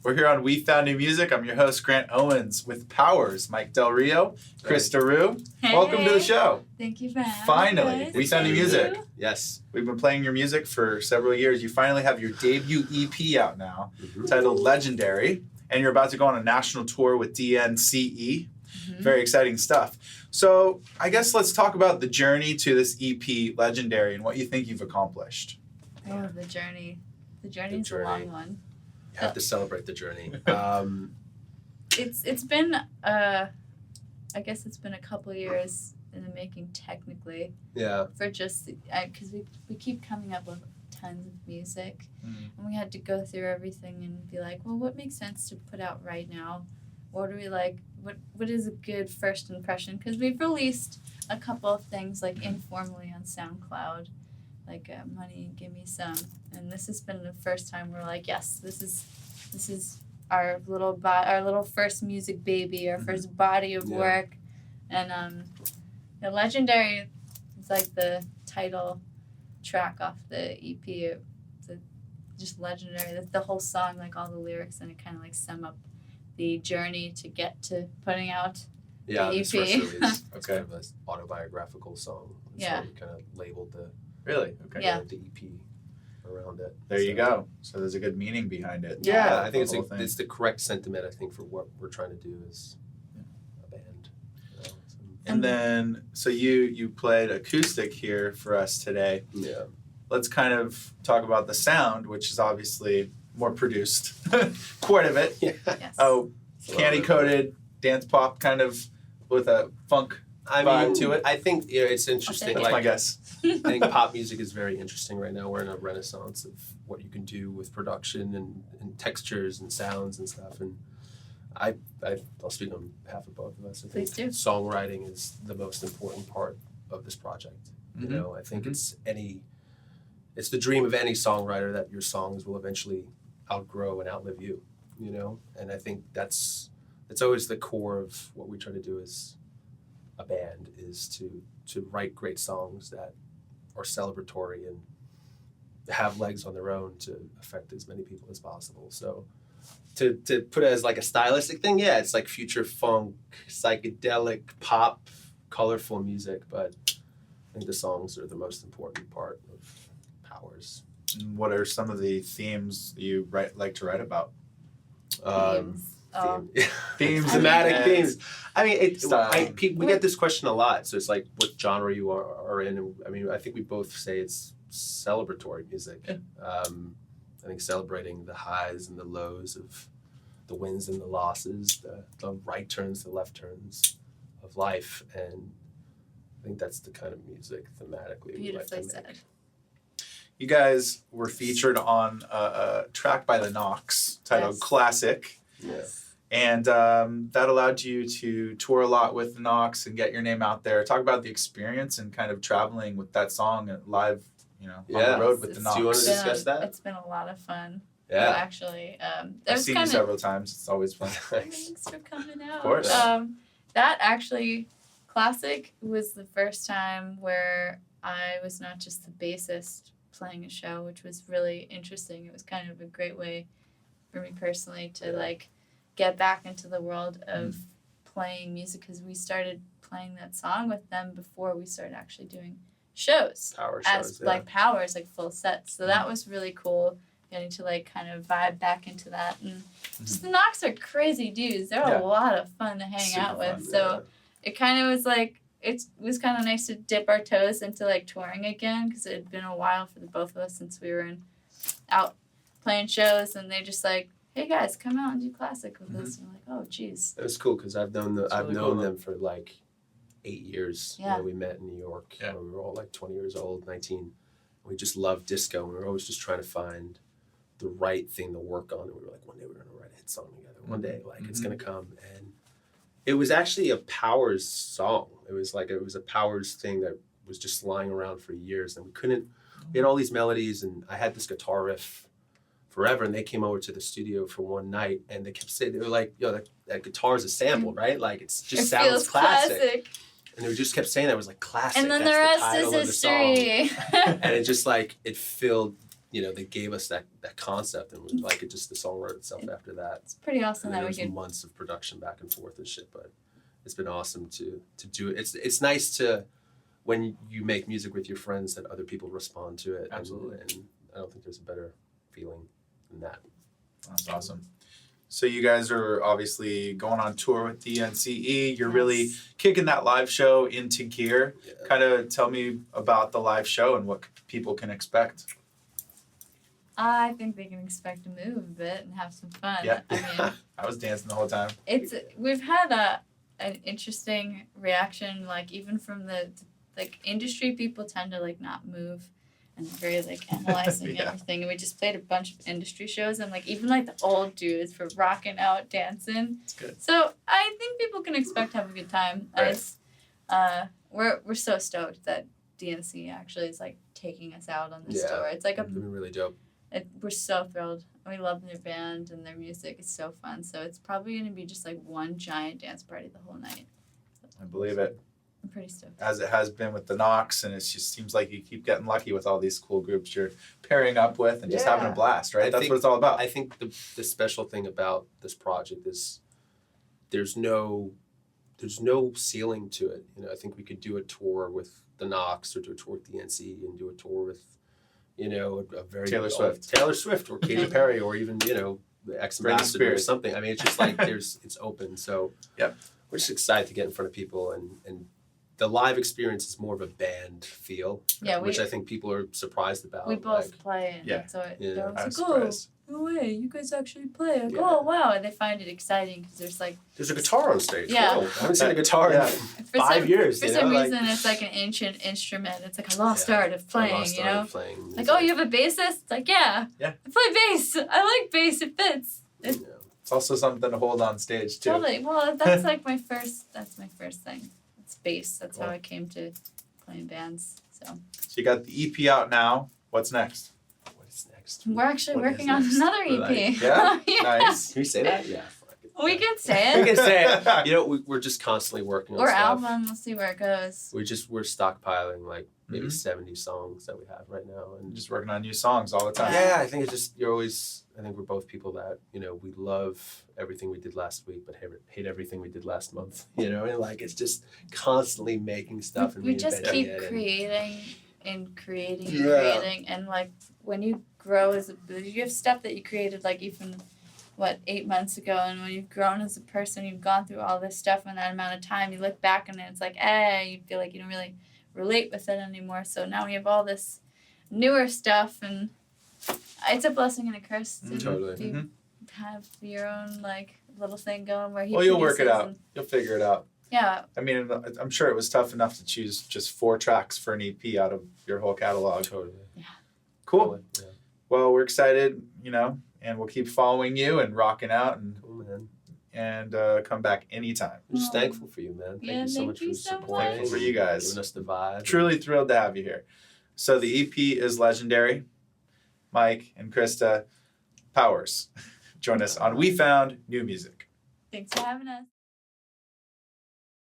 We're here on We Found New Music. I'm your host, Grant Owens, with Powers, Mike Del Rio, Chris DeRue. Hey. Welcome to the show. Thank you for having Finally, us. We Found New Music. Yes. We've been playing your music for several years. You finally have your debut EP out now, titled Legendary, and you're about to go on a national tour with DNCE. Very exciting stuff. So I guess let's talk about the journey to this EP, Legendary, and what you think you've accomplished. Oh, the journey. The journey's a long one. You have to celebrate the journey. It's been I guess it's been a couple of years in the making technically. Yeah. For just because we keep coming up with tons of music, and we had to go through everything and be like, well, what makes sense to put out right now? What do we like? What is a good first impression? Because we've released a couple of things like informally on SoundCloud, like Money, Give Me Some, and this has been the first time we're like, yes, this is our little first music baby, our first body of work, and the Legendary is like the title track off the EP. It's just legendary. The whole song, like all the lyrics, and it kind of like sum up the journey to get to putting out the EP. This first release, it's kind of an autobiographical song. Yeah. So we kind of labeled the the EP around it. There you go. So there's a good meaning behind it. Yeah, I think The whole thing. it's the correct sentiment, I think, for what we're trying to do as a band. You know, And then, so you played acoustic here for us today. yeah. Let's kind of talk about the sound, which is obviously more produced, quite a bit. Yeah. Yes. Oh, candy-coated dance pop kind of with a funk vibe to it. I think it's interesting. That's my guess. I think pop music is very interesting right now. We're in a renaissance of what you can do with production and textures and sounds and stuff. And I'll speak on behalf of both of us. I think Please do. songwriting is the most important part of this project. You know, I think it's the dream of any songwriter that your songs will eventually outgrow and outlive you. You know, and I think it's always the core of what we try to do as a band is to write great songs that are celebratory and have legs on their own to affect as many people as possible. So to put it as like a stylistic thing, yeah, it's like future funk, psychedelic, pop, colorful music, but I think the songs are the most important part of Powers. And what are some of the themes you like to write about? Themes. Themes, thematic and themes. I mean, Style. we get this question a lot. So it's like, what genre you are in? And I mean, I think we both say it's celebratory music. Yeah. I think celebrating the highs and the lows of the wins and the losses, the right turns, the left turns of life, and I think that's the kind of music thematically we like to Beautifully make. said. You guys were featured on a track by the Knox titled Classic. Yeah. And that allowed you to tour a lot with Knox and get your name out there. Talk about the experience and kind of traveling with that song and live, on the road with the Knox. Do you want to discuss that? It's been a lot of fun. Yeah. Well, actually, I've seen you several times. It's always fun. Thanks for coming out. Of course. That actually, Classic was the first time where I was not just the bassist playing a show, which was really interesting. It was kind of a great way for me personally to get back into the world of playing music, because we started playing that song with them before we started actually doing shows. Power as shows, Powers, full sets. So that was really cool, getting to kind of vibe back into that. And just the Knox are crazy dudes. They're a lot of fun to hang Super out with. fun, So it kind of was it was kind of nice to dip our toes into touring again, because it had been a while for the both of us since we were out playing shows, and they just hey guys, come out and do Classic with us. And we're oh geez. It was cool because I've known them for 8 years. Yeah. We met in New York when we were all 20 years old, 19. We just loved disco, and we were always just trying to find the right thing to work on. And we were one day we're gonna write a hit song together. One day, it's gonna come. And it was actually a Powers song. It was a Powers thing that was just lying around for years, and we had all these melodies, and I had this guitar riff forever, and they came over to the studio for one night, and they kept saying, they were like, yo, that guitar is a sample, right? It just sounds feels classic. And they just kept saying that. It was classic. And then That's the rest title is of the history. song. And it just it filled they gave us that concept, and it just the song wrote itself after that. It's pretty awesome And that there we was could. months of production back and forth and shit, but it's been awesome to do it. It's nice to when you make music with your friends that other people respond to it. Absolutely. And I don't think there's a better feeling than that. That's awesome. So you guys are obviously going on tour with DNCE. You're really kicking that live show into gear. Yeah. Kind of tell me about the live show and what people can expect. I think they can expect to move a bit and have some fun. Yeah. I mean, I was dancing the whole time. we've had an interesting reaction, like even from the industry people tend to not move and very analyzing Yeah. everything. And we just played a bunch of industry shows and even the old dudes were rocking out, dancing. It's good. So I think people can expect to have a good time. Right. It's, we're so stoked that DNC actually is taking us out on this tour. It's It's been really dope. we're so thrilled. We love their band and their music. It's so fun. So it's probably going to be just one giant dance party the whole night. I believe it. I'm pretty stoked. As it has been with the Knox, and it just seems like you keep getting lucky with all these cool groups you're pairing up with and just having a Yeah. blast, right? I That's think- what it's all about. I think the special thing about this project is there's no ceiling to it. I think we could do a tour with the Knox or do a tour with DNC and do a tour with a very Taylor Swift. or Katy Perry or even the Ex Britney Ambassador or Spears. something. I mean, it's just it's open. So Yep. we're just excited to get in front of people and the live experience is more of a band feel, Yeah, which I think people are surprised about. We both play, and Yeah. so Yeah. they're I was like, surprised. no way, you guys actually play. Yeah. Oh, wow. And they find it exciting because there's There's a guitar on stage. Yeah. Whoa, I haven't seen a guitar Yeah. in for 5 some, years. For some reason, it's an ancient instrument. It's a lost Yeah. art of playing, lost art of playing. Like, oh, you have a bassist? It's like, yeah. Yeah. I play bass. I like bass. It fits. Yeah. It's also something to hold on stage too. Totally. Well, that's my first thing. It's bass. That's how Cool. I came to playing bands. So So you got the EP out now. What's next? What is next? we're actually What is working on next? another We're EP. Yeah? Yeah. Nice. Can we say that? Yeah. Fuck it. We can say We it. can say it. We're just constantly working on Or stuff. album. We'll see where it goes. We're stockpiling maybe Mhm. 70 songs that we have right now, and Just working on new songs all the time. yeah, I think it's just I think we're both people that we love everything we did last week, but hate everything we did last month. And it's just constantly making stuff and We just reinventing keep it and- creating and creating and Yeah. creating, and when you grow you have stuff that you created even 8 months ago, and when you've grown as a person, you've gone through all this stuff in that amount of time, you look back and it's you feel like you don't really relate with it anymore. So now we have all this newer stuff, and it's a blessing and a curse to Totally. be, have your own little thing going where he Well, you'll work it produces out. and- You'll figure it out. yeah. I mean, I'm sure it was tough enough to choose just 4 tracks for an EP out of your whole catalog. Totally. Cool. Totally. Yeah. Well, we're excited, and we'll keep following you and rocking out Cool, man. and come back anytime. I'm just Aw. thankful for you, man. Thank Yeah, you so thank much you for so supporting. much. For you guys. Giving us the vibe. Truly thrilled to have you here. So the EP is legendary. Mike and Krista Powers join us on We Found New Music. Thanks for having us.